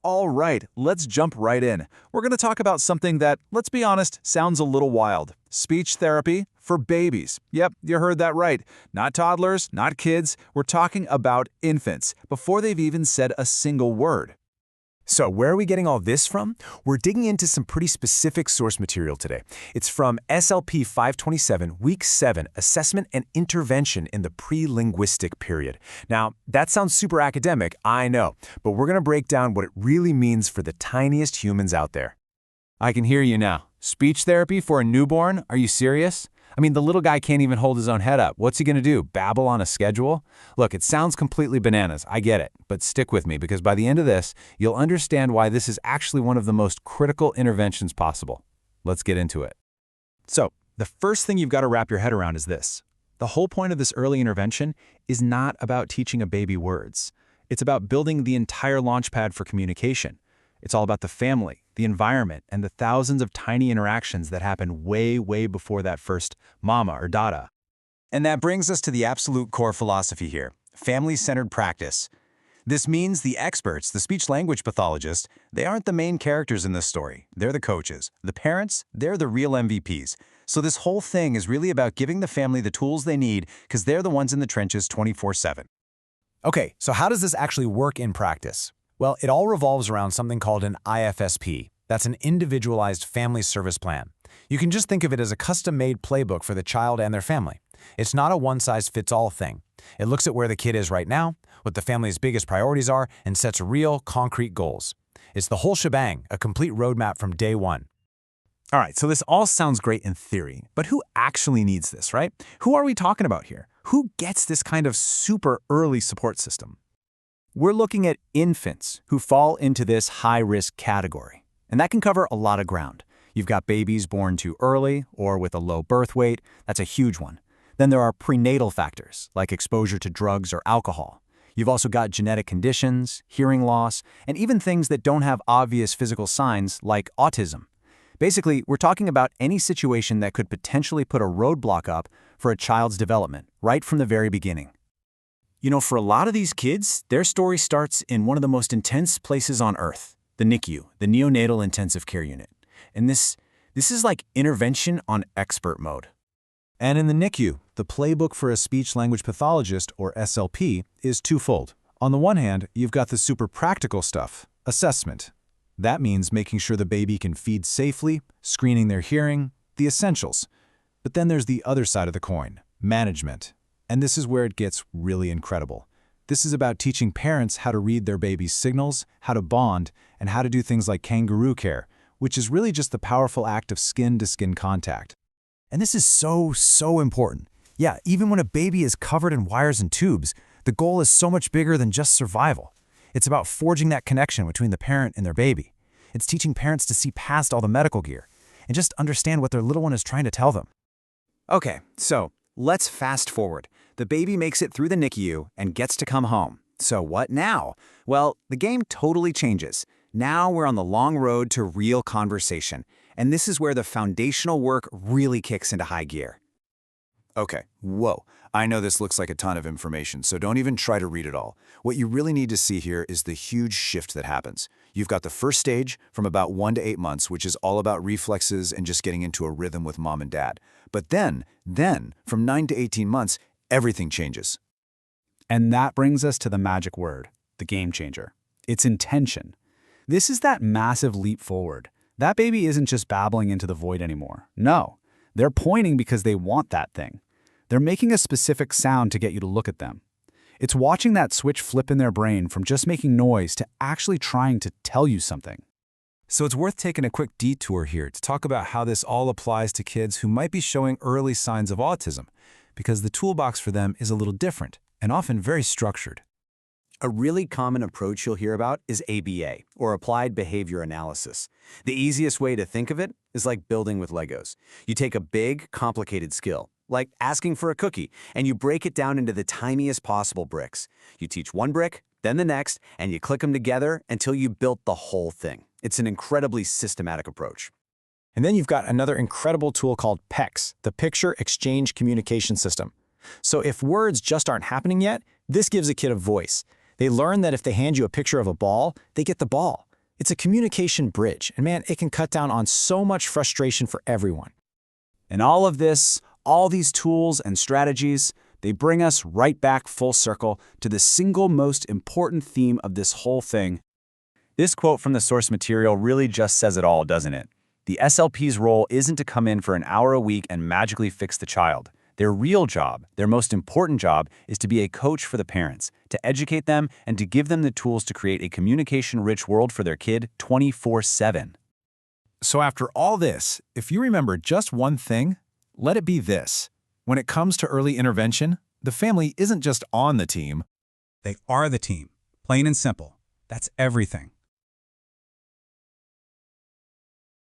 All right, let's jump right in. We're going to talk about something that, let's be honest, sounds a little wild. Speech therapy for babies. Yep, you heard that right. Not toddlers, not kids. We're talking about infants, before they've even said a single word. So where are we getting all this from? We're digging into some pretty specific source material today. It's from SLP 527, Week 7, Assessment and Intervention in the Pre-Linguistic Period. Now, that sounds super academic, I know, but we're going to break down what it really means for the tiniest humans out there. I can hear you now. Speech therapy for a newborn? Are you serious? I mean, the little guy can't even hold his own head up. What's he going to do, babble on a schedule? Look, it sounds completely bananas, I get it, but stick with me because by the end of this, you'll understand why this is actually one of the most critical interventions possible. Let's get into it. So, the first thing you've got to wrap your head around is this. The whole point of this early intervention is not about teaching a baby words. It's about building the entire launchpad for communication. It's all about the family, the environment, and the thousands of tiny interactions that happen way, way before that first mama or dada. And that brings us to the absolute core philosophy here, family-centered practice. This means the experts, the speech-language pathologists, they aren't the main characters in this story. They're the coaches. The parents, they're the real MVPs. So this whole thing is really about giving the family the tools they need because they're the ones in the trenches 24/7. Okay, so how does this actually work in practice? Well, it all revolves around something called an IFSP. That's an Individualized Family Service Plan. You can just think of it as a custom-made playbook for the child and their family. It's not a one-size-fits-all thing. It looks at where the kid is right now, what the family's biggest priorities are, and sets real, concrete goals. It's the whole shebang, a complete roadmap from day one. All right, so this all sounds great in theory, but who actually needs this, right? Who are we talking about here? Who gets this kind of super early support system? We're looking at infants who fall into this high-risk category, and that can cover a lot of ground. You've got babies born too early or with a low birth weight. That's a huge one. Then there are prenatal factors, like exposure to drugs or alcohol. You've also got genetic conditions, hearing loss, and even things that don't have obvious physical signs, like autism. Basically, we're talking about any situation that could potentially put a roadblock up for a child's development, right from the very beginning. You know, for a lot of these kids, their story starts in one of the most intense places on Earth, the NICU, the Neonatal Intensive Care Unit. And this is like intervention on expert mode. And in the NICU, the playbook for a speech-language pathologist, or SLP, is twofold. On the one hand, you've got the super practical stuff, assessment. That means making sure the baby can feed safely, screening their hearing, the essentials. But then there's the other side of the coin, management. And this is where it gets really incredible. This is about teaching parents how to read their baby's signals, how to bond, and how to do things like kangaroo care, which is really just the powerful act of skin-to-skin contact. And this is so important. Yeah, even when a baby is covered in wires and tubes, the goal is so much bigger than just survival. It's about forging that connection between the parent and their baby. It's teaching parents to see past all the medical gear and just understand what their little one is trying to tell them. Okay, so let's fast forward. The baby makes it through the NICU and gets to come home. So what now? Well, the game totally changes. Now we're on the long road to real conversation, and this is where the foundational work really kicks into high gear. Okay, whoa. I know this looks like a ton of information, so don't even try to read it all. What you really need to see here is the huge shift that happens. You've got the first stage from about 1 to 8 months, which is all about reflexes and just getting into a rhythm with mom and dad. But then, from 9 to 18 months, everything changes. And that brings us to the magic word, the game changer. It's intention. This is that massive leap forward. That baby isn't just babbling into the void anymore. No, they're pointing because they want that thing. They're making a specific sound to get you to look at them. It's watching that switch flip in their brain from just making noise to actually trying to tell you something. So it's worth taking a quick detour here to talk about how this all applies to kids who might be showing early signs of autism, because the toolbox for them is a little different and often very structured. A really common approach you'll hear about is ABA, or Applied Behavior Analysis. The easiest way to think of it is like building with Legos. You take a big, complicated skill, like asking for a cookie, and you break it down into the tiniest possible bricks. You teach one brick, then the next, and you click them together until you built the whole thing. It's an incredibly systematic approach. And then you've got another incredible tool called PECS, the Picture Exchange Communication System. So if words just aren't happening yet, this gives a kid a voice. They learn that if they hand you a picture of a ball, they get the ball. It's a communication bridge, and man, it can cut down on so much frustration for everyone. And all of this, all these tools and strategies, they bring us right back full circle to the single most important theme of this whole thing. This quote from the source material really just says it all, doesn't it? The SLP's role isn't to come in for an hour a week and magically fix the child. Their real job, their most important job, is to be a coach for the parents, to educate them and to give them the tools to create a communication-rich world for their kid 24/7. So after all this, if you remember just one thing, let it be this. When it comes to early intervention, the family isn't just on the team. They are the team. Plain and simple. That's everything.